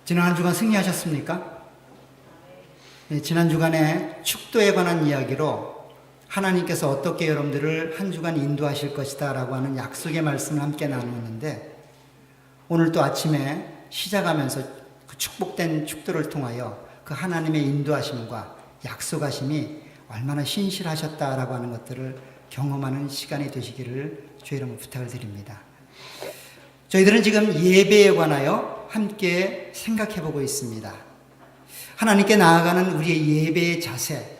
지난 한 주간 승리하셨습니까? 네, 지난 주간에 축도에 관한 이야기로 하나님께서 어떻게 여러분들을 한 주간 인도하실 것이다 라고 하는 약속의 말씀을 함께 나누었는데, 오늘 또 아침에 시작하면서 그 축복된 축도를 통하여 그 하나님의 인도하심과 약속하심이 얼마나 신실하셨다라고 하는 것들을 경험하는 시간이 되시기를 주의 이름으로 부탁을 드립니다. 저희들은 지금 예배에 관하여 함께 생각해 보고 있습니다. 하나님께 나아가는 우리의 예배의 자세,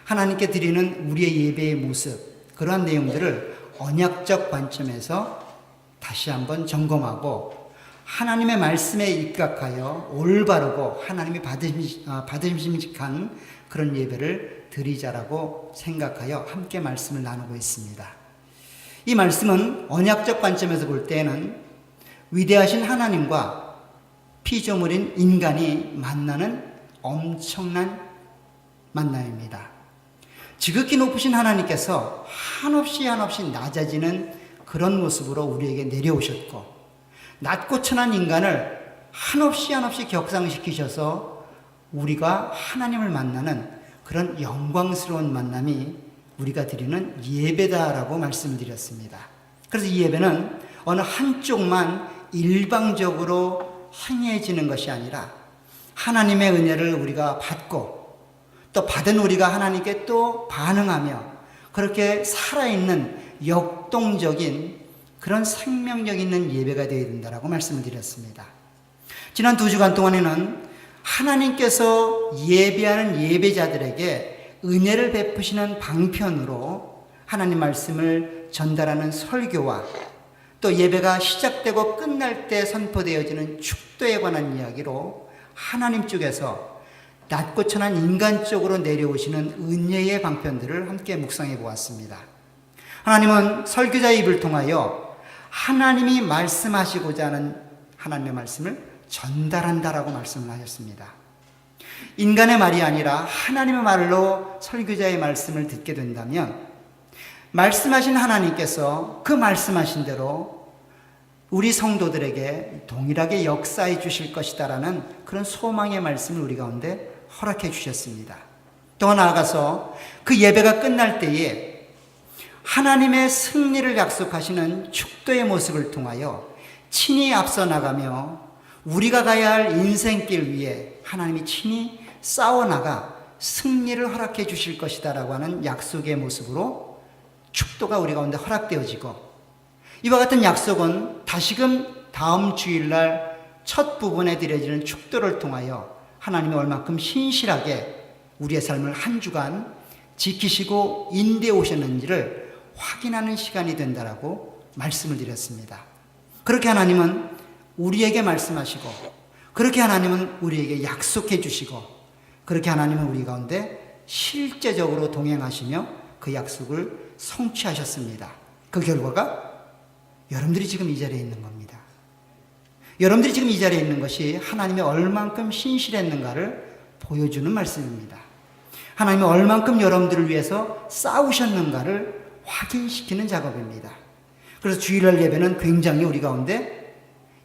하나님께 드리는 우리의 예배의 모습, 그러한 내용들을 언약적 관점에서 다시 한번 점검하고 하나님의 말씀에 입각하여 올바르고 하나님이 받으심직한 그런 예배를 드리자라고 생각하여 함께 말씀을 나누고 있습니다. 이 말씀은 언약적 관점에서 볼 때는 위대하신 하나님과 피조물인 인간이 만나는 엄청난 만남입니다. 지극히 높으신 하나님께서 한없이 낮아지는 그런 모습으로 우리에게 내려오셨고, 낮고 천한 인간을 한없이 격상시키셔서 우리가 하나님을 만나는 그런 영광스러운 만남이 우리가 드리는 예배다라고 말씀드렸습니다. 그래서 이 예배는 어느 한쪽만 일방적으로 행해지는 것이 아니라 하나님의 은혜를 우리가 받고 또 받은 우리가 하나님께 또 반응하며 그렇게 살아있는 역동적인 그런 생명력 있는 예배가 되어야 된다라고 말씀을 드렸습니다. 지난 2주간 동안에는 하나님께서 예배하는 예배자들에게 은혜를 베푸시는 방편으로 하나님 말씀을 전달하는 설교와 또 예배가 시작되고 끝날 때 선포되어지는 축도에 관한 이야기로 하나님 쪽에서 낮고 천한 인간 쪽으로 내려오시는 은혜의 방편들을 함께 묵상해 보았습니다. 하나님은 설교자의 입을 통하여 하나님이 말씀하시고자 하는 하나님의 말씀을 전달한다라고 말씀을 하셨습니다. 인간의 말이 아니라 하나님의 말로 설교자의 말씀을 듣게 된다면 말씀하신 하나님께서 그 말씀하신 대로 우리 성도들에게 동일하게 역사해 주실 것이다라는 그런 소망의 말씀을 우리 가운데 허락해 주셨습니다. 더 나아가서 그 예배가 끝날 때에 하나님의 승리를 약속하시는 축도의 모습을 통하여 친히 앞서 나가며 우리가 가야 할 인생길 위에 하나님이 친히 싸워나가 승리를 허락해 주실 것이다라고 하는 약속의 모습으로 축도가 우리 가운데 허락되어지고, 이와 같은 약속은 다시금 다음 주일날 첫 부분에 드려지는 축도를 통하여 하나님이 얼마큼 신실하게 우리의 삶을 한 주간 지키시고 인도해 오셨는지를 확인하는 시간이 된다라고 말씀을 드렸습니다. 그렇게 하나님은 우리에게 말씀하시고, 그렇게 하나님은 우리에게 약속해 주시고, 그렇게 하나님은 우리 가운데 실제적으로 동행하시며 그 약속을 성취하셨습니다. 그 결과가 여러분들이 지금 이 자리에 있는 겁니다. 여러분들이 지금 이 자리에 있는 것이 하나님이 얼만큼 신실했는가를 보여주는 말씀입니다. 하나님이 얼만큼 여러분들을 위해서 싸우셨는가를 확인시키는 작업입니다. 그래서 주일날 예배는 굉장히 우리 가운데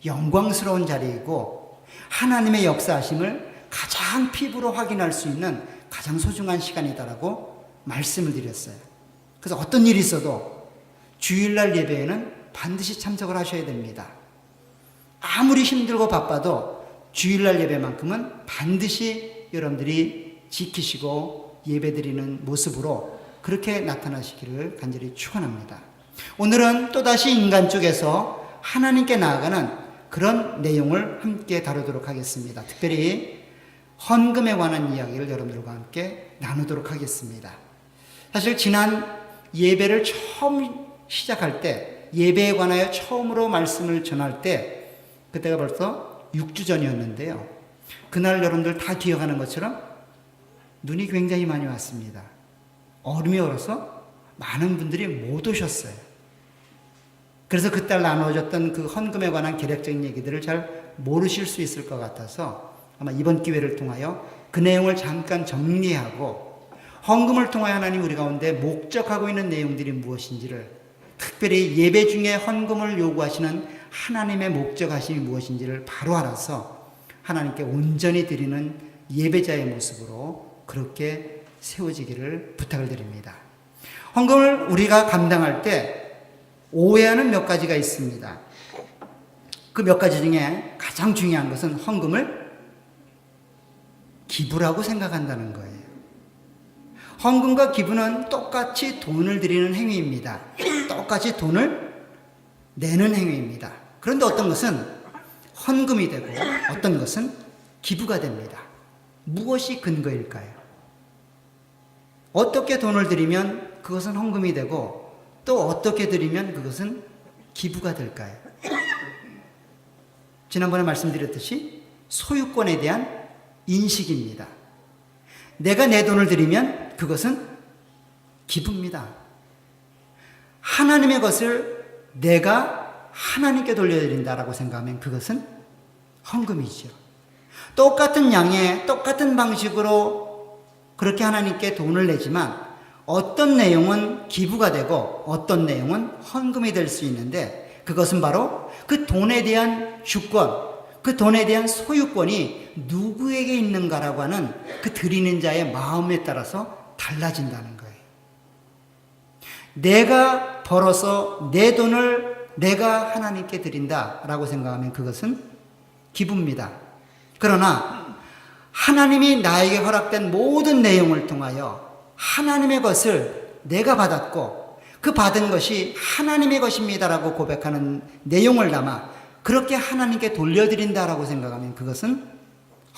영광스러운 자리이고 하나님의 역사하심을 가장 피부로 확인할 수 있는 가장 소중한 시간이다라고 말씀을 드렸어요. 그래서 어떤 일이 있어도 주일날 예배에는 반드시 참석을 하셔야 됩니다. 아무리 힘들고 바빠도 주일날 예배만큼은 반드시 여러분들이 지키시고 예배드리는 모습으로 그렇게 나타나시기를 간절히 축원합니다. 오늘은 또다시 인간 쪽에서 하나님께 나아가는 그런 내용을 함께 다루도록 하겠습니다. 특별히 헌금에 관한 이야기를 여러분들과 함께 나누도록 하겠습니다. 사실 지난 예배를 처음 시작할 때, 예배에 관하여 처음으로 말씀을 전할 때, 그때가 벌써 6주 전이었는데요. 그날 여러분들 다 기억하는 것처럼 눈이 굉장히 많이 왔습니다. 얼음이 얼어서 많은 분들이 못 오셨어요. 그래서 그때 나누어졌던 그 헌금에 관한 계략적인 얘기들을 잘 모르실 수 있을 것 같아서 아마 이번 기회를 통하여 그 내용을 잠깐 정리하고, 헌금을 통하여 하나님 우리 가운데 목적하고 있는 내용들이 무엇인지를, 특별히 예배 중에 헌금을 요구하시는 하나님의 목적하심이 무엇인지를 바로 알아서 하나님께 온전히 드리는 예배자의 모습으로 그렇게 세워지기를 부탁을 드립니다. 헌금을 우리가 감당할 때 오해하는 몇 가지가 있습니다. 그 몇 가지 중에 가장 중요한 것은 헌금을 기부라고 생각한다는 거예요. 헌금과 기부는 똑같이 돈을 드리는 행위입니다. 똑같이 돈을 내는 행위입니다. 그런데 어떤 것은 헌금이 되고 어떤 것은 기부가 됩니다. 무엇이 근거일까요? 어떻게 돈을 드리면 그것은 헌금이 되고 또 어떻게 드리면 그것은 기부가 될까요? 지난번에 말씀드렸듯이 소유권에 대한 인식입니다. 내가 내 돈을 드리면 그것은 기부입니다. 하나님의 것을 내가 하나님께 돌려드린다라고 생각하면 그것은 헌금이죠. 똑같은 양에 똑같은 방식으로 그렇게 하나님께 돈을 내지만 어떤 내용은 기부가 되고 어떤 내용은 헌금이 될 수 있는데 그것은 바로 그 돈에 대한 주권, 그 돈에 대한 소유권이 누구에게 있는가라고 하는 그 드리는 자의 마음에 따라서 달라진다는 거예요. 내가 벌어서 내 돈을 내가 하나님께 드린다라고 생각하면 그것은 기부입니다. 그러나 하나님이 나에게 허락된 모든 내용을 통하여 하나님의 것을 내가 받았고 그 받은 것이 하나님의 것입니다라고 고백하는 내용을 담아 그렇게 하나님께 돌려드린다라고 생각하면 그것은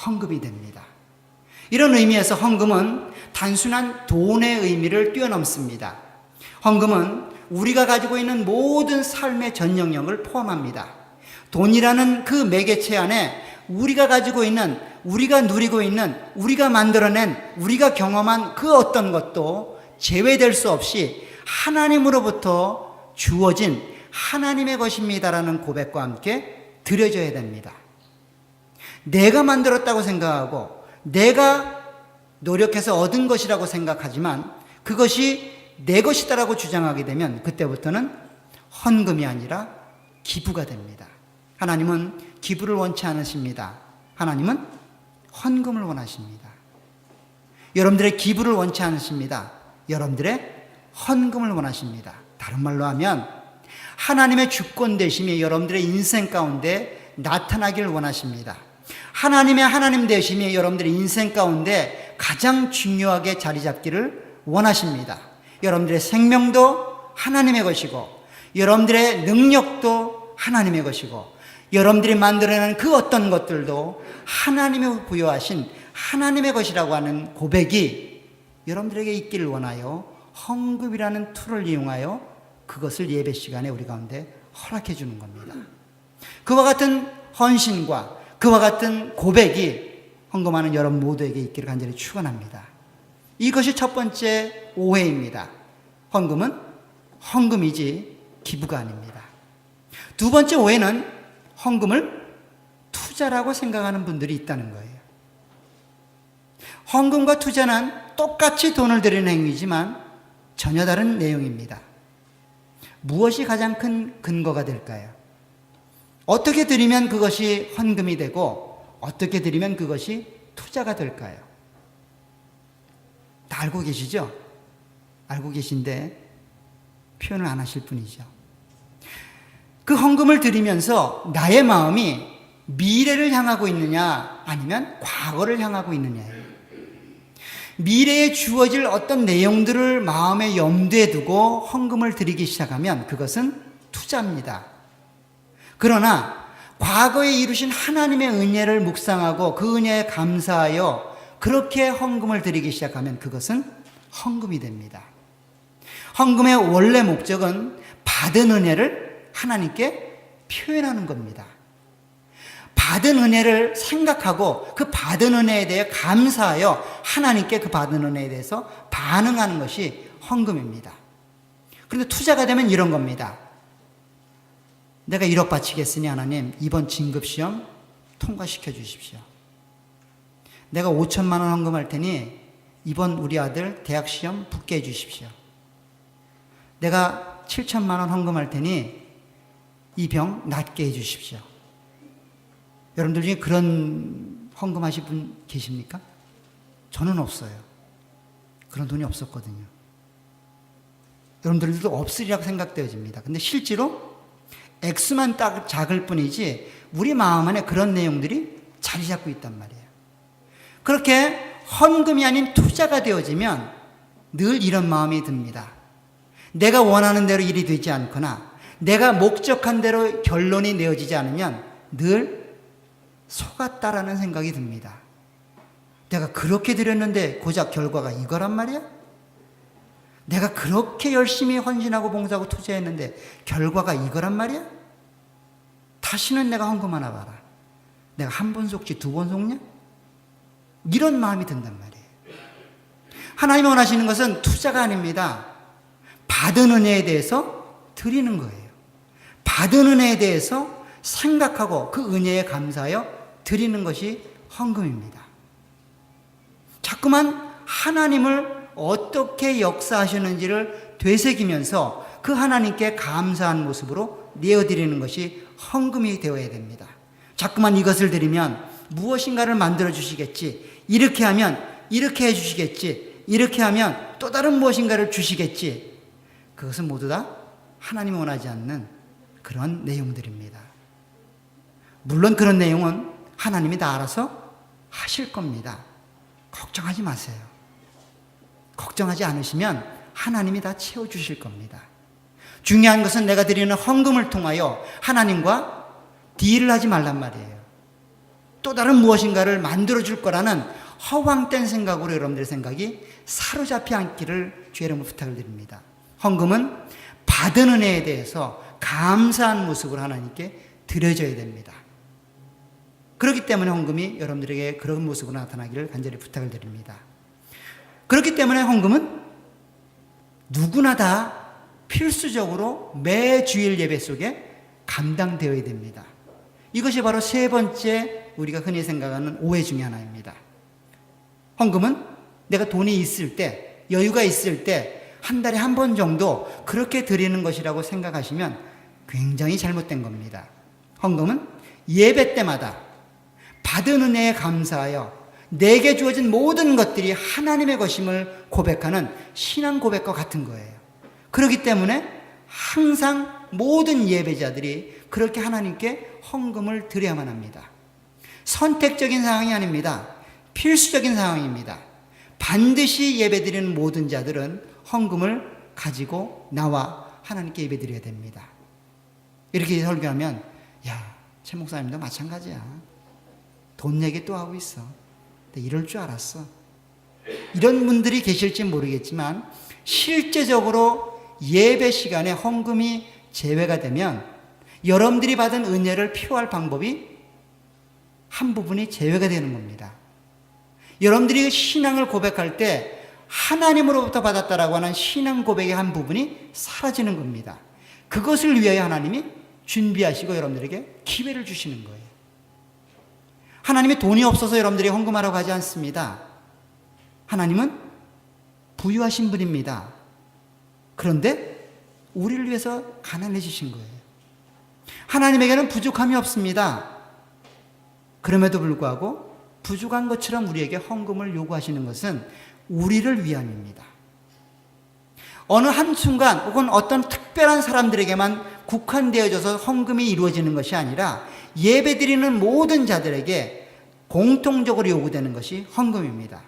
헌금이 됩니다. 이런 의미에서 헌금은 단순한 돈의 의미를 뛰어넘습니다. 헌금은 우리가 가지고 있는 모든 삶의 전 영역을 포함합니다. 돈이라는 그 매개체 안에 우리가 가지고 있는, 우리가 누리고 있는, 우리가 만들어낸, 우리가 경험한 그 어떤 것도 제외될 수 없이 하나님으로부터 주어진 하나님의 것입니다라는 고백과 함께 드려져야 됩니다. 내가 만들었다고 생각하고 내가 노력해서 얻은 것이라고 생각하지만 그것이 내 것이다라고 주장하게 되면 그때부터는 헌금이 아니라 기부가 됩니다. 하나님은 기부를 원치 않으십니다. 하나님은 헌금을 원하십니다. 여러분들의 기부를 원치 않으십니다. 여러분들의 헌금을 원하십니다. 다른 말로 하면 하나님의 주권 되심이 여러분들의 인생 가운데 나타나길 원하십니다. 하나님의 하나님 되심이 여러분들의 인생 가운데 가장 중요하게 자리 잡기를 원하십니다. 여러분들의 생명도 하나님의 것이고 여러분들의 능력도 하나님의 것이고 여러분들이 만들어낸 그 어떤 것들도 하나님이 부여하신 하나님의 것이라고 하는 고백이 여러분들에게 있기를 원하여 헌금이라는 툴을 이용하여 그것을 예배 시간에 우리 가운데 허락해 주는 겁니다. 그와 같은 헌신과 그와 같은 고백이 헌금하는 여러분 모두에게 있기를 간절히 축원합니다. 이것이 첫 번째 오해입니다. 헌금은 헌금이지 기부가 아닙니다. 두 번째 오해는 헌금을 투자라고 생각하는 분들이 있다는 거예요. 헌금과 투자는 똑같이 돈을 드리는 행위지만 전혀 다른 내용입니다. 무엇이 가장 큰 근거가 될까요? 어떻게 드리면 그것이 헌금이 되고 어떻게 드리면 그것이 투자가 될까요? 다 알고 계시죠? 알고 계신데 표현을 안 하실 뿐이죠. 그 헌금을 드리면서 나의 마음이 미래를 향하고 있느냐 아니면 과거를 향하고 있느냐예요. 미래에 주어질 어떤 내용들을 마음에 염두에 두고 헌금을 드리기 시작하면 그것은 투자입니다. 그러나 과거에 이루신 하나님의 은혜를 묵상하고 그 은혜에 감사하여 그렇게 헌금을 드리기 시작하면 그것은 헌금이 됩니다. 헌금의 원래 목적은 받은 은혜를 하나님께 표현하는 겁니다. 받은 은혜를 생각하고 그 받은 은혜에 대해 감사하여 하나님께 그 받은 은혜에 대해서 반응하는 것이 헌금입니다. 그런데 투자가 되면 이런 겁니다. 내가 1억 바치겠으니 하나님 이번 진급시험 통과시켜 주십시오. 내가 5천만 원 헌금할 테니 이번 우리 아들 대학시험 붙게 해 주십시오. 내가 7천만 원 헌금할 테니 이 병 낫게 해 주십시오. 여러분들 중에 그런 헌금하신 분 계십니까? 저는 없어요. 그런 돈이 없었거든요. 여러분들도 없으리라고 생각되어집니다. 근데 실제로 액수만 딱 작을 뿐이지 우리 마음 안에 그런 내용들이 자리 잡고 있단 말이에요. 그렇게 헌금이 아닌 투자가 되어지면 늘 이런 마음이 듭니다. 내가 원하는 대로 일이 되지 않거나 내가 목적한 대로 결론이 내어지지 않으면 늘 속았다라는 생각이 듭니다. 내가 그렇게 드렸는데 고작 결과가 이거란 말이야? 내가 그렇게 열심히 헌신하고 봉사하고 투자했는데 결과가 이거란 말이야? 다시는 내가 헌금 하나 봐라. 내가 한 번 속지 두 번 속냐? 이런 마음이 든단 말이에요. 하나님이 원하시는 것은 투자가 아닙니다. 받은 은혜에 대해서 드리는 거예요. 받은 은혜에 대해서 생각하고 그 은혜에 감사하여 드리는 것이 헌금입니다. 자꾸만 하나님을 어떻게 역사하셨는지를 되새기면서 그 하나님께 감사한 모습으로 내어드리는 것이 헌금이 되어야 됩니다. 자꾸만 이것을 드리면 무엇인가를 만들어 주시겠지, 이렇게 하면 이렇게 해 주시겠지, 이렇게 하면 또 다른 무엇인가를 주시겠지, 그것은 모두 다 하나님이 원하지 않는 그런 내용들입니다. 물론 그런 내용은 하나님이 다 알아서 하실 겁니다. 걱정하지 마세요. 걱정하지 않으시면 하나님이 다 채워주실 겁니다. 중요한 것은 내가 드리는 헌금을 통하여 하나님과 딜을 하지 말란 말이에요. 또 다른 무엇인가를 만들어줄 거라는 허황된 생각으로 여러분들의 생각이 사로잡히 않기를 주의 이름으로 부탁을 드립니다. 헌금은 받은 은혜에 대해서 감사한 모습으로 하나님께 드려져야 됩니다. 그렇기 때문에 헌금이 여러분들에게 그런 모습으로 나타나기를 간절히 부탁을 드립니다. 그렇기 때문에 헌금은 누구나 다 필수적으로 매 주일 예배 속에 감당되어야 됩니다. 이것이 바로 세 번째 우리가 흔히 생각하는 오해 중에 하나입니다. 헌금은 내가 돈이 있을 때, 여유가 있을 때 한 달에 한 번 정도 그렇게 드리는 것이라고 생각하시면 굉장히 잘못된 겁니다. 헌금은 예배 때마다 받은 은혜에 감사하여 내게 주어진 모든 것들이 하나님의 것임을 고백하는 신앙 고백과 같은 거예요. 그렇기 때문에 항상 모든 예배자들이 그렇게 하나님께 헌금을 드려야만 합니다. 선택적인 상황이 아닙니다. 필수적인 상황입니다. 반드시 예배드리는 모든 자들은 헌금을 가지고 나와 하나님께 예배드려야 됩니다. 이렇게 설교하면 야, 최 목사님도 마찬가지야. 돈 얘기 또 하고 있어. 이럴 줄 알았어. 이런 분들이 계실지 모르겠지만 실제적으로 예배 시간에 헌금이 제외가 되면 여러분들이 받은 은혜를 표할 방법이 한 부분이 제외가 되는 겁니다. 여러분들이 신앙을 고백할 때 하나님으로부터 받았다라고 하는 신앙 고백의 한 부분이 사라지는 겁니다. 그것을 위하여 하나님이 준비하시고 여러분들에게 기회를 주시는 거예요. 하나님이 돈이 없어서 여러분들이 헌금하라고 하지 않습니다. 하나님은 부유하신 분입니다. 그런데 우리를 위해서 가난해지신 거예요. 하나님에게는 부족함이 없습니다. 그럼에도 불구하고 부족한 것처럼 우리에게 헌금을 요구하시는 것은 우리를 위함입니다. 어느 한순간 혹은 어떤 특별한 사람들에게만 국한되어져서 헌금이 이루어지는 것이 아니라 예배드리는 모든 자들에게 공통적으로 요구되는 것이 헌금입니다.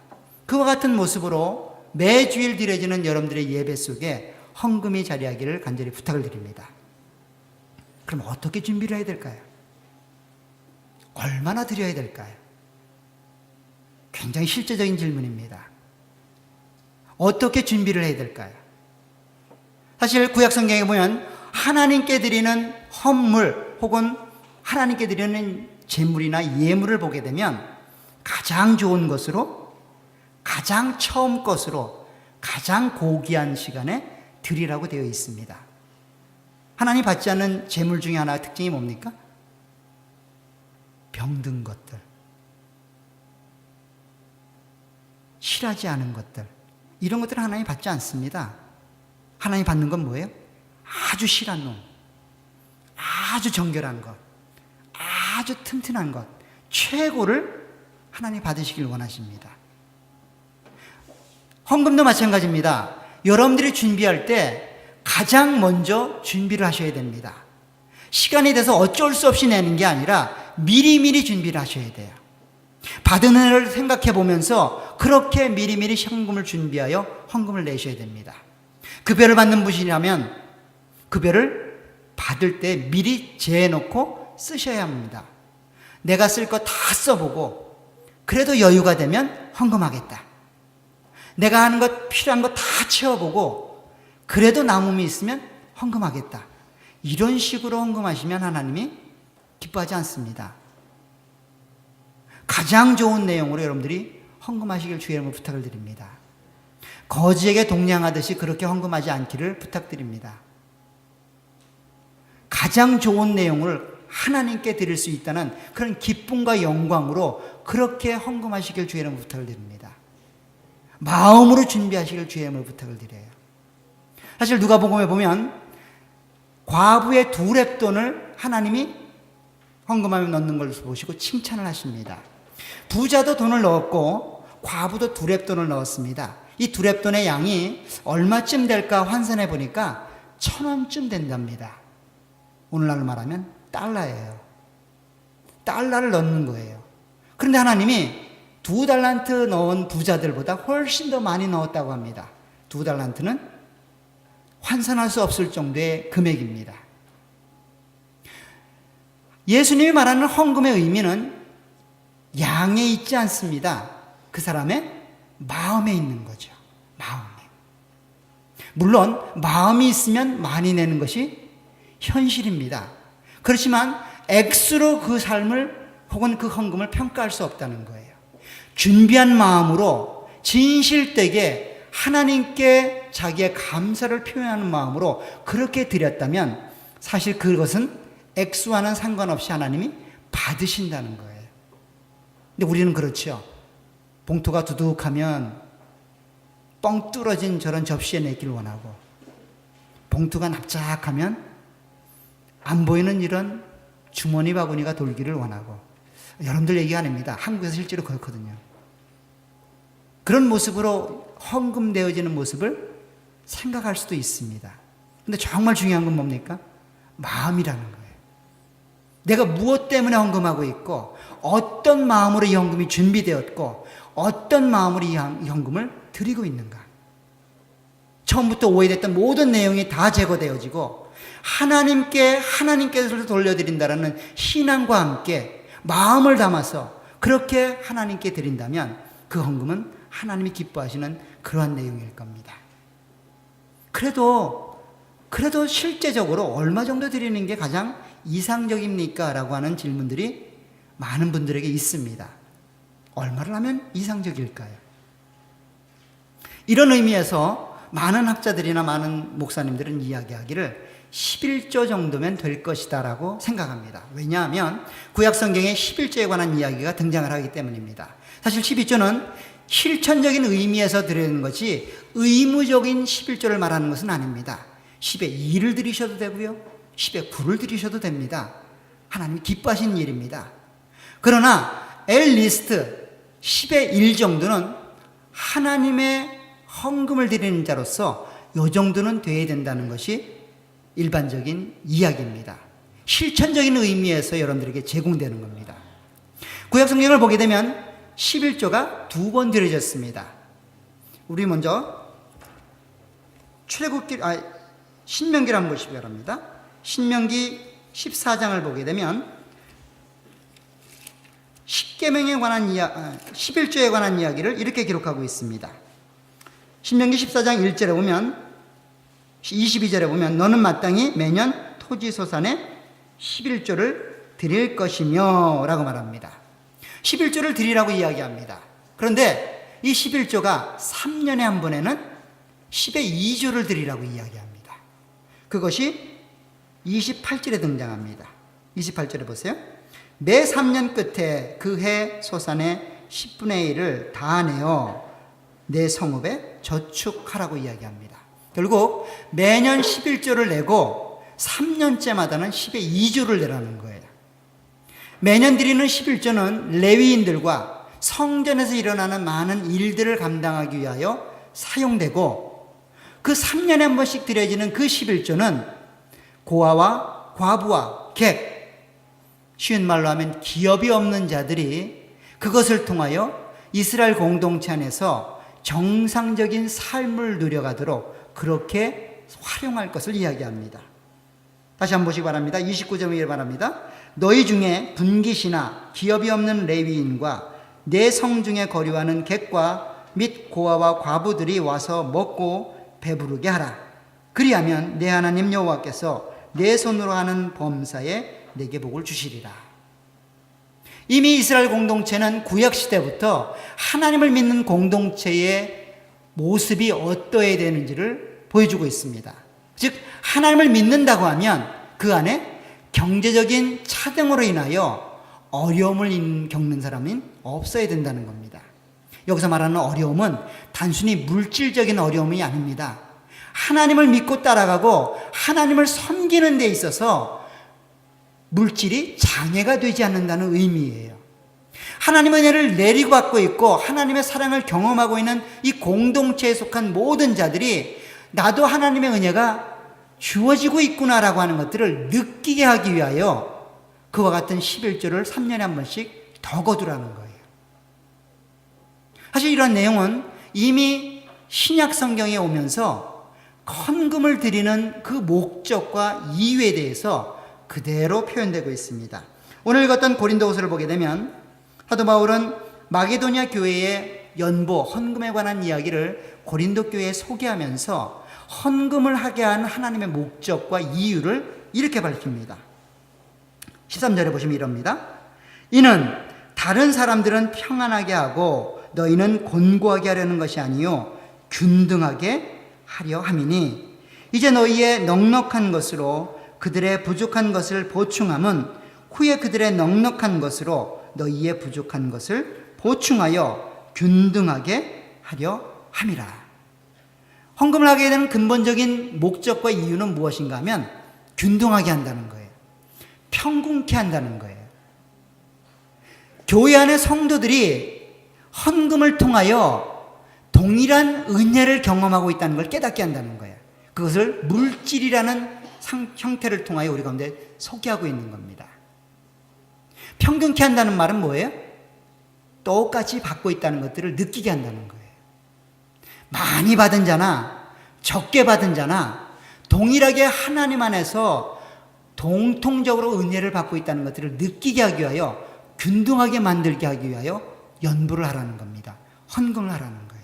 그와 같은 모습으로 매주일 드려지는 여러분들의 예배 속에 헌금이 자리하기를 간절히 부탁을 드립니다. 그럼 어떻게 준비를 해야 될까요? 얼마나 드려야 될까요? 굉장히 실제적인 질문입니다. 어떻게 준비를 해야 될까요? 사실 구약 성경에 보면 하나님께 드리는 헌물 혹은 하나님께 드리는 제물이나 예물을 보게 되면 가장 좋은 것으로, 가장 처음 것으로, 가장 고귀한 시간에 드리라고 되어 있습니다. 하나님 받지 않는 제물 중에 하나의 특징이 뭡니까? 병든 것들, 실하지 않은 것들, 이런 것들은 하나님 받지 않습니다. 하나님 받는 건 뭐예요? 아주 실한 놈, 아주 정결한 것, 아주 튼튼한 것, 최고를 하나님 받으시길 원하십니다. 헌금도 마찬가지입니다. 여러분들이 준비할 때 가장 먼저 준비를 하셔야 됩니다. 시간이 돼서 어쩔 수 없이 내는 게 아니라 미리미리 준비를 하셔야 돼요. 받은 은혜를 생각해 보면서 그렇게 미리미리 헌금을 준비하여 헌금을 내셔야 됩니다. 급여를 받는 분이라면 급여를 받을 때 미리 재놓고 쓰셔야 합니다. 내가 쓸 거 다 써보고 그래도 여유가 되면 헌금하겠다. 내가 하는 것 필요한 거 다 채워보고 그래도 남음이 있으면 헌금하겠다. 이런 식으로 헌금하시면 하나님이 기뻐하지 않습니다. 가장 좋은 내용으로 여러분들이 헌금하시길 주의 이름으로 부탁을 드립니다. 거지에게 동냥하듯이 그렇게 헌금하지 않기를 부탁드립니다. 가장 좋은 내용을 하나님께 드릴 수 있다는 그런 기쁨과 영광으로 그렇게 헌금하시길 주의 이름으로 부탁을 드립니다. 마음으로 준비하시길 주의 이름으로 부탁을 드려요. 사실 누가복음에 보면 과부의 2렙돈을 하나님이 헌금하며 넣는 것을 보시고 칭찬을 하십니다. 부자도 돈을 넣었고 과부도 2렙돈을 넣었습니다. 이 2렙돈의 양이 얼마쯤 될까 환산해 보니까 1,000원쯤 된답니다. 오늘날로 말하면 달러예요. 달러를 넣는 거예요. 그런데 하나님이 2달란트 넣은 부자들보다 훨씬 더 많이 넣었다고 합니다. 2달란트는 환산할 수 없을 정도의 금액입니다. 예수님이 말하는 헌금의 의미는 양에 있지 않습니다. 그 사람의 마음에 있는 거죠. 마음에. 물론 마음이 있으면 많이 내는 것이 현실입니다. 그렇지만 액수로 그 삶을 혹은 그 헌금을 평가할 수 없다는 거예요. 준비한 마음으로 진실되게 하나님께 자기의 감사를 표현하는 마음으로 그렇게 드렸다면 사실 그것은 액수와는 상관없이 하나님이 받으신다는 거예요. 근데 우리는 그렇죠. 봉투가 두둑하면 뻥 뚫어진 저런 접시에 내기를 원하고 봉투가 납작하면 안 보이는 이런 주머니 바구니가 돌기를 원하고 여러분들 얘기 아닙니다. 한국에서 실제로 그렇거든요. 그런 모습으로 헌금되어지는 모습을 생각할 수도 있습니다. 근데 정말 중요한 건 뭡니까? 마음이라는 거예요. 내가 무엇 때문에 헌금하고 있고 어떤 마음으로 이 헌금이 준비되었고 어떤 마음으로 이 헌금을 드리고 있는가. 처음부터 오해됐던 모든 내용이 다 제거되어지고 하나님께서 돌려드린다라는 신앙과 함께 마음을 담아서 그렇게 하나님께 드린다면 그 헌금은 하나님이 기뻐하시는 그러한 내용일 겁니다. 그래도 실제적으로 얼마 정도 드리는 게 가장 이상적입니까? 라고 하는 질문들이 많은 분들에게 있습니다. 얼마를 하면 이상적일까요? 이런 의미에서 많은 학자들이나 많은 목사님들은 이야기하기를 11조 정도면 될 것이다 라고 생각합니다. 왜냐하면 구약성경에 11조에 관한 이야기가 등장을 하기 때문입니다. 사실 12조는 실천적인 의미에서 드리는 것이 의무적인 11조를 말하는 것은 아닙니다. 10의 2를 드리셔도 되고요. 10의 9를 드리셔도 됩니다. 하나님이 기뻐하시는 일입니다. 그러나 엘리스트 10의 1 정도는 하나님의 헌금을 드리는 자로서 이 정도는 돼야 된다는 것이 일반적인 이야기입니다. 실천적인 의미에서 여러분들에게 제공되는 겁니다. 구약성경을 보게 되면 11조가 2번 드려졌습니다. 우리 먼저 신명기를 한번 보시기 바랍니다. 신명기 14장을 보게 되면 11조에 관한 이야기를 이렇게 기록하고 있습니다. 신명기 14장 1절에 보면 22절에 보면 너는 마땅히 매년 토지소산에 11조를 드릴 것이며 라고 말합니다. 11조를 드리라고 이야기합니다. 그런데 이 11조가 3년에 한 번에는 10의 2조를 드리라고 이야기합니다. 그것이 28절에 등장합니다. 28절에 보세요. 매 3년 끝에 그 해 소산의 10분의 1을 다 내어 내 성읍에 저축하라고 이야기합니다. 결국 매년 11조를 내고 3년째마다는 10의 2조를 내라는 거예요. 매년 드리는 11조는 레위인들과 성전에서 일어나는 많은 일들을 감당하기 위하여 사용되고, 그 3년에 한 번씩 드려지는 그 11조는 고아와 과부와 객, 쉬운 말로 하면 기업이 없는 자들이 그것을 통하여 이스라엘 공동체 안에서 정상적인 삶을 누려가도록 그렇게 활용할 것을 이야기합니다. 다시 한번 보시기 바랍니다. 29절 바랍니다. 너희 중에 분깃이나 기업이 없는 레위인과 내 성중에 거류하는 객과 및 고아와 과부들이 와서 먹고 배부르게 하라. 그리하면 내 하나님 여호와께서 내 손으로 하는 범사에 내게 복을 주시리라. 이미 이스라엘 공동체는 구약시대부터 하나님을 믿는 공동체의 모습이 어떠해야 되는지를 보여주고 있습니다. 즉 하나님을 믿는다고 하면 그 안에 경제적인 차등으로 인하여 어려움을 겪는 사람은 없어야 된다는 겁니다. 여기서 말하는 어려움은 단순히 물질적인 어려움이 아닙니다. 하나님을 믿고 따라가고 하나님을 섬기는 데 있어서 물질이 장애가 되지 않는다는 의미예요. 하나님의 은혜를 내리고 받고 있고 하나님의 사랑을 경험하고 있는 이 공동체에 속한 모든 자들이 나도 하나님의 은혜가 주어지고 있구나라고 하는 것들을 느끼게 하기 위하여 그와 같은 11조를 3년에 한 번씩 더 거두라는 거예요. 사실 이런 내용은 이미 신약 성경에 오면서 헌금을 드리는 그 목적과 이유에 대해서 그대로 표현되고 있습니다. 오늘 읽었던 고린도후서를 보게 되면 사도 바울은 마게도냐 교회의 연보, 헌금에 관한 이야기를 고린도 교회에 소개하면서 헌금을 하게 한 하나님의 목적과 이유를 이렇게 밝힙니다. 13절에 보시면 이럽니다. 이는 다른 사람들은 평안하게 하고 너희는 곤고하게 하려는 것이 아니요 균등하게 하려 함이니 이제 너희의 넉넉한 것으로 그들의 부족한 것을 보충함은 후에 그들의 넉넉한 것으로 너희의 부족한 것을 보충하여 균등하게 하려 함이라. 헌금을 하게 되는 근본적인 목적과 이유는 무엇인가 하면 균등하게 한다는 거예요. 평균케 한다는 거예요. 교회 안의 성도들이 헌금을 통하여 동일한 은혜를 경험하고 있다는 걸 깨닫게 한다는 거예요. 그것을 물질이라는 형태를 통하여 우리 가운데 소개하고 있는 겁니다. 평균케 한다는 말은 뭐예요? 똑같이 받고 있다는 것들을 느끼게 한다는 거예요. 많이 받은 자나 적게 받은 자나 동일하게 하나님 안에서 공통적으로 은혜를 받고 있다는 것들을 느끼게 하기 위하여 균등하게 만들게 하기 위하여 연부를 하라는 겁니다. 헌금을 하라는 거예요.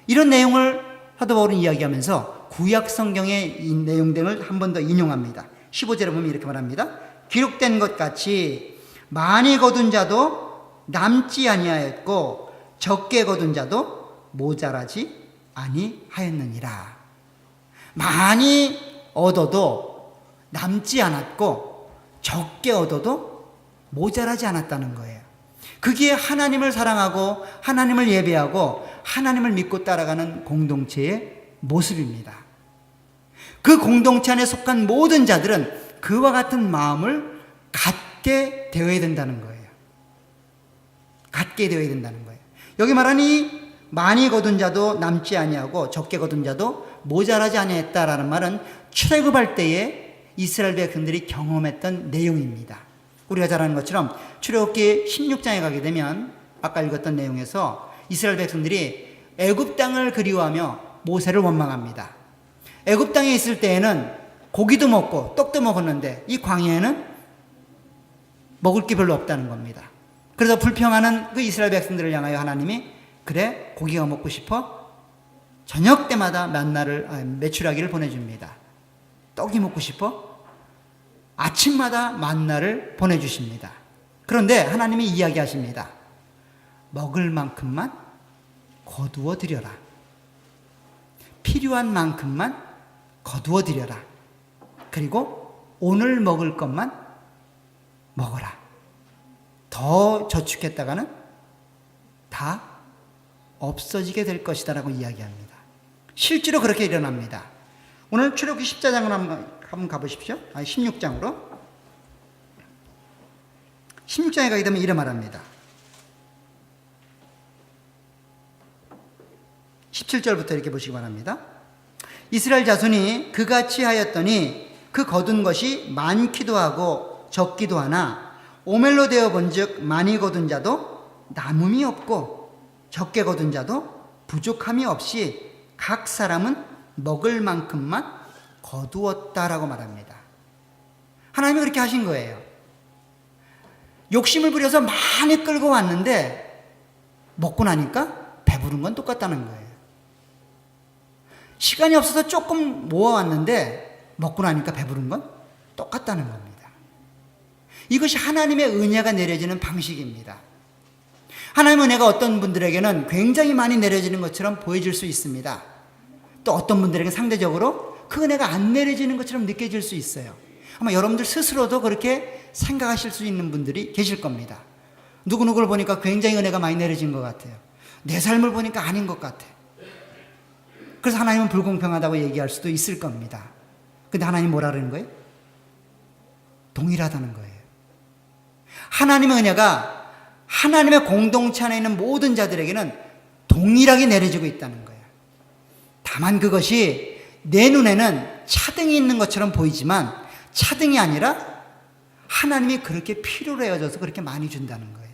이런 내용을 사도 바울은 이야기하면서 구약 성경의 이 내용 등을 한 번 더 인용합니다. 15절에 보면 이렇게 말합니다. 기록된 것 같이 많이 거둔 자도 남지 아니하였고 적게 거둔 자도 모자라지 아니하였느니라. 많이 얻어도 남지 않았고 적게 얻어도 모자라지 않았다는 거예요. 그게 하나님을 사랑하고 하나님을 예배하고 하나님을 믿고 따라가는 공동체의 모습입니다. 그 공동체 안에 속한 모든 자들은 그와 같은 마음을 갖게 되어야 된다는 거예요. 갖게 되어야 된다는 거예요. 여기 말하니 많이 거둔 자도 남지 아니하고 적게 거둔 자도 모자라지 아니했다라는 말은 출애굽할 때에 이스라엘 백성들이 경험했던 내용입니다. 우리가 잘 아는 것처럼 출애굽기 16장에 가게 되면 아까 읽었던 내용에서 이스라엘 백성들이 애굽 땅을 그리워하며 모세를 원망합니다. 애굽 땅에 있을 때에는 고기도 먹고 떡도 먹었는데 이 광야에는 먹을 게 별로 없다는 겁니다. 그래서 불평하는 그 이스라엘 백성들을 향하여 하나님이 그래 고기가 먹고 싶어? 저녁 때마다 메추라기를 보내줍니다. 떡이 먹고 싶어? 아침마다 만나를 보내주십니다. 그런데 하나님이 이야기하십니다. 먹을 만큼만 거두어 드려라. 필요한 만큼만 거두어 드려라. 그리고 오늘 먹을 것만 먹어라. 더 저축했다가는 다 없어지게 될 것이다 라고 이야기합니다. 실제로 그렇게 일어납니다. 오늘 출애굽기 14장으로 한번 가보십시오. 16장으로 16장에 가게 되면 이래 말합니다. 17절부터 이렇게 보시기 바랍니다. 이스라엘 자손이 그같이 하였더니 그 거둔 것이 많기도 하고 적기도 하나 오멜로 되어 본즉 많이 거둔 자도 남음이 없고 적게 거둔 자도 부족함이 없이 각 사람은 먹을 만큼만 거두었다라고 말합니다. 하나님이 그렇게 하신 거예요. 욕심을 부려서 많이 끌고 왔는데 먹고 나니까 배부른 건 똑같다는 거예요. 시간이 없어서 조금 모아왔는데 먹고 나니까 배부른 건 똑같다는 겁니다. 이것이 하나님의 은혜가 내려지는 방식입니다. 하나님의 은혜가 어떤 분들에게는 굉장히 많이 내려지는 것처럼 보여질 수 있습니다. 또 어떤 분들에게는 상대적으로 그 은혜가 안 내려지는 것처럼 느껴질 수 있어요. 아마 여러분들 스스로도 그렇게 생각하실 수 있는 분들이 계실 겁니다. 누구누구를 보니까 굉장히 은혜가 많이 내려진 것 같아요. 내 삶을 보니까 아닌 것 같아. 그래서 하나님은 불공평하다고 얘기할 수도 있을 겁니다. 근데 하나님 뭐라 그러는 거예요? 동일하다는 거예요. 하나님의 은혜가 하나님의 공동체 안에 있는 모든 자들에게는 동일하게 내려지고 있다는 거예요. 다만 그것이 내 눈에는 차등이 있는 것처럼 보이지만 차등이 아니라 하나님이 그렇게 필요로 헤어져서 그렇게 많이 준다는 거예요.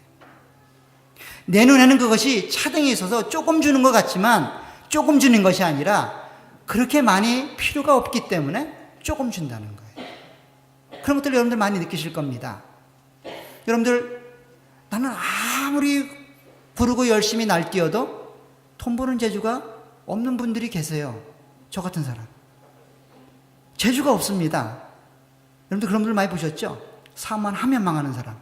내 눈에는 그것이 차등이 있어서 조금 주는 것 같지만 조금 주는 것이 아니라 그렇게 많이 필요가 없기 때문에 조금 준다는 거예요. 그런 것들 여러분들 많이 느끼실 겁니다. 여러분들, 나는 아무리 부르고 열심히 날뛰어도 돈 버는 재주가 없는 분들이 계세요. 저 같은 사람. 재주가 없습니다. 여러분들 그런 분들 많이 보셨죠? 사업만 하면 망하는 사람.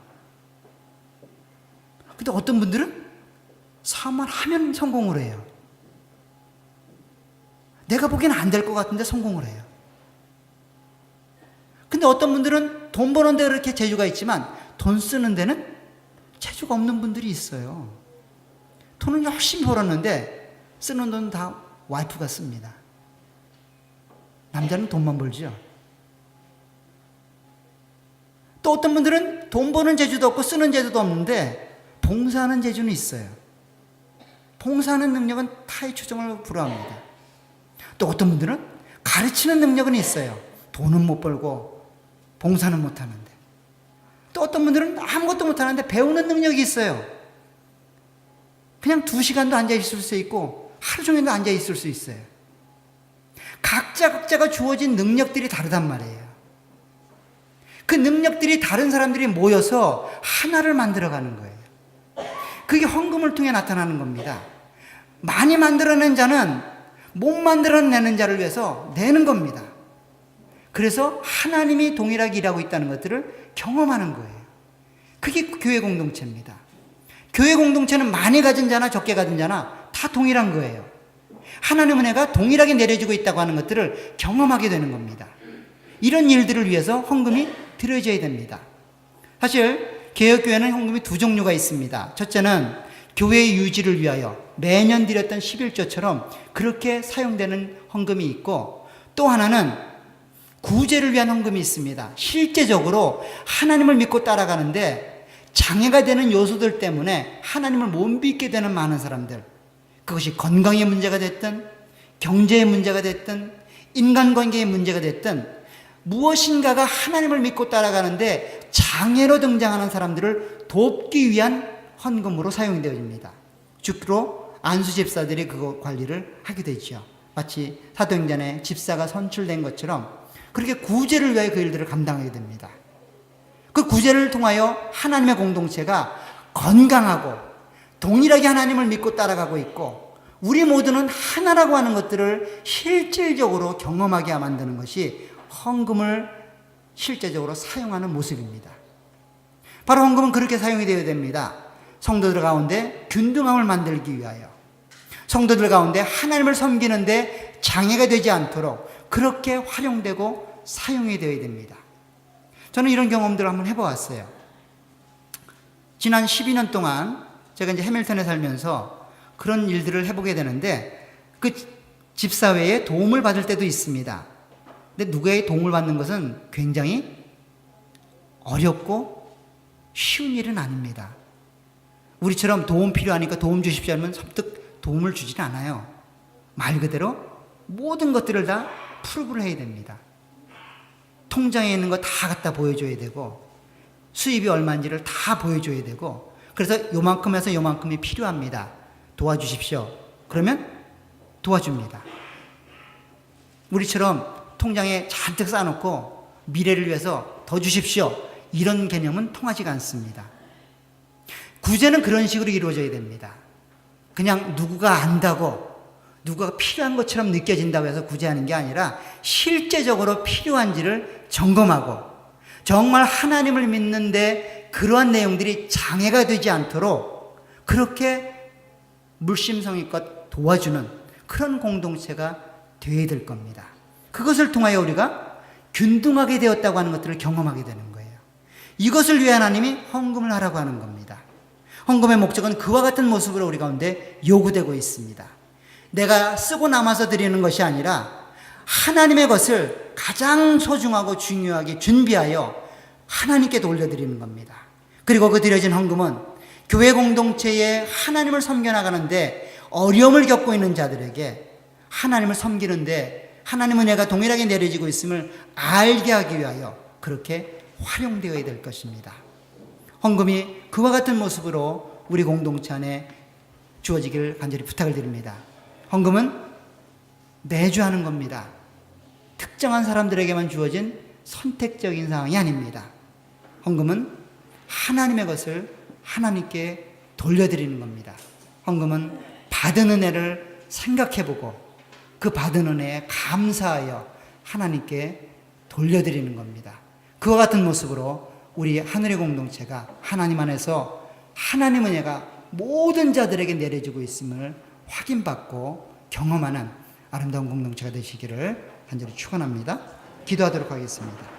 근데 어떤 분들은 사업만 하면 성공을 해요. 내가 보기에는 안 될 것 같은데 성공을 해요. 근데 어떤 분들은 돈 버는 데 그렇게 재주가 있지만 돈 쓰는 데는 재주가 없는 분들이 있어요. 돈은 열심히 벌었는데 쓰는 돈 다 와이프가 씁니다. 남자는 돈만 벌죠. 또 어떤 분들은 돈 버는 재주도 없고 쓰는 재주도 없는데 봉사하는 재주는 있어요. 봉사하는 능력은 타의 추종을 불허합니다. 또 어떤 분들은 가르치는 능력은 있어요. 돈은 못 벌고 봉사는 못 하는데. 또 어떤 분들은 아무것도 못 하는데 배우는 능력이 있어요. 그냥 2시간도 앉아 있을 수 있고 하루 종일도 앉아 있을 수 있어요. 각자가 주어진 능력들이 다르단 말이에요. 그 능력들이 다른 사람들이 모여서 하나를 만들어가는 거예요. 그게 헌금을 통해 나타나는 겁니다. 많이 만들어낸 자는 못 만들어내는 자를 위해서 내는 겁니다. 그래서 하나님이 동일하게 일하고 있다는 것들을 경험하는 거예요. 그게 교회 공동체입니다. 교회 공동체는 많이 가진 자나 적게 가진 자나 다 동일한 거예요. 하나님의 은혜가 동일하게 내려지고 있다고 하는 것들을 경험하게 되는 겁니다. 이런 일들을 위해서 헌금이 드려져야 됩니다. 사실 개혁교회는 헌금이 2종류가 있습니다. 첫째는 교회의 유지를 위하여 매년 드렸던 11조처럼 그렇게 사용되는 헌금이 있고, 또 하나는 구제를 위한 헌금이 있습니다. 실제적으로 하나님을 믿고 따라가는데 장애가 되는 요소들 때문에 하나님을 못 믿게 되는 많은 사람들, 그것이 건강의 문제가 됐든 경제의 문제가 됐든 인간관계의 문제가 됐든 무엇인가가 하나님을 믿고 따라가는데 장애로 등장하는 사람들을 돕기 위한 헌금으로 사용되어집니다. 주로 안수 집사들이 그거 관리를 하게 되죠. 마치 사도행전에 집사가 선출된 것처럼 그렇게 구제를 위하여 그 일들을 감당하게 됩니다. 그 구제를 통하여 하나님의 공동체가 건강하고 동일하게 하나님을 믿고 따라가고 있고 우리 모두는 하나라고 하는 것들을 실질적으로 경험하게 만드는 것이 헌금을 실제적으로 사용하는 모습입니다. 바로 헌금은 그렇게 사용이 되어야 됩니다. 성도들 가운데 균등함을 만들기 위하여, 성도들 가운데 하나님을 섬기는데 장애가 되지 않도록 그렇게 활용되고 사용이 되어야 됩니다. 저는 이런 경험들을 한번 해보았어요. 지난 12년 동안 제가 이제 해밀턴에 살면서 그런 일들을 해보게 되는데 그 집사회에 도움을 받을 때도 있습니다. 근데 누구의 도움을 받는 것은 굉장히 어렵고 쉬운 일은 아닙니다. 우리처럼 도움 필요하니까 도움 주십시오 하면 선뜻 도움을 주지는 않아요. 말 그대로 모든 것들을 다 프루브를 해야 됩니다. 통장에 있는 거 다 갖다 보여줘야 되고 수입이 얼마인지를 다 보여줘야 되고 그래서 요만큼에서 요만큼이 필요합니다. 도와주십시오. 그러면 도와줍니다. 우리처럼 통장에 잔뜩 쌓아놓고 미래를 위해서 더 주십시오. 이런 개념은 통하지가 않습니다. 구제는 그런 식으로 이루어져야 됩니다. 그냥 누구가 안다고 누구가 필요한 것처럼 느껴진다고 해서 구제하는 게 아니라 실제적으로 필요한지를 점검하고 정말 하나님을 믿는데 그러한 내용들이 장애가 되지 않도록 그렇게 물심성의껏 도와주는 그런 공동체가 되어야 될 겁니다. 그것을 통하여 우리가 균등하게 되었다고 하는 것들을 경험하게 되는 거예요. 이것을 위해 하나님이 헌금을 하라고 하는 겁니다. 헌금의 목적은 그와 같은 모습으로 우리 가운데 요구되고 있습니다. 내가 쓰고 남아서 드리는 것이 아니라 하나님의 것을 가장 소중하고 중요하게 준비하여 하나님께 돌려드리는 겁니다. 그리고 그 드려진 헌금은 교회 공동체에 하나님을 섬겨나가는데 어려움을 겪고 있는 자들에게 하나님을 섬기는데 하나님의 은혜가 동일하게 내려지고 있음을 알게 하기 위하여 그렇게 활용되어야 될 것입니다. 헌금이 그와 같은 모습으로 우리 공동체 안에 주어지기를 간절히 부탁을 드립니다. 헌금은 매주 하는 겁니다. 특정한 사람들에게만 주어진 선택적인 상황이 아닙니다. 헌금은 하나님의 것을 하나님께 돌려드리는 겁니다. 헌금은 받은 은혜를 생각해보고 그 받은 은혜에 감사하여 하나님께 돌려드리는 겁니다. 그와 같은 모습으로 우리 하늘의 공동체가 하나님 안에서 하나님 은혜가 모든 자들에게 내려지고 있음을 확인받고 경험하는 아름다운 공동체가 되시기를 간절히 축원합니다. 기도하도록 하겠습니다.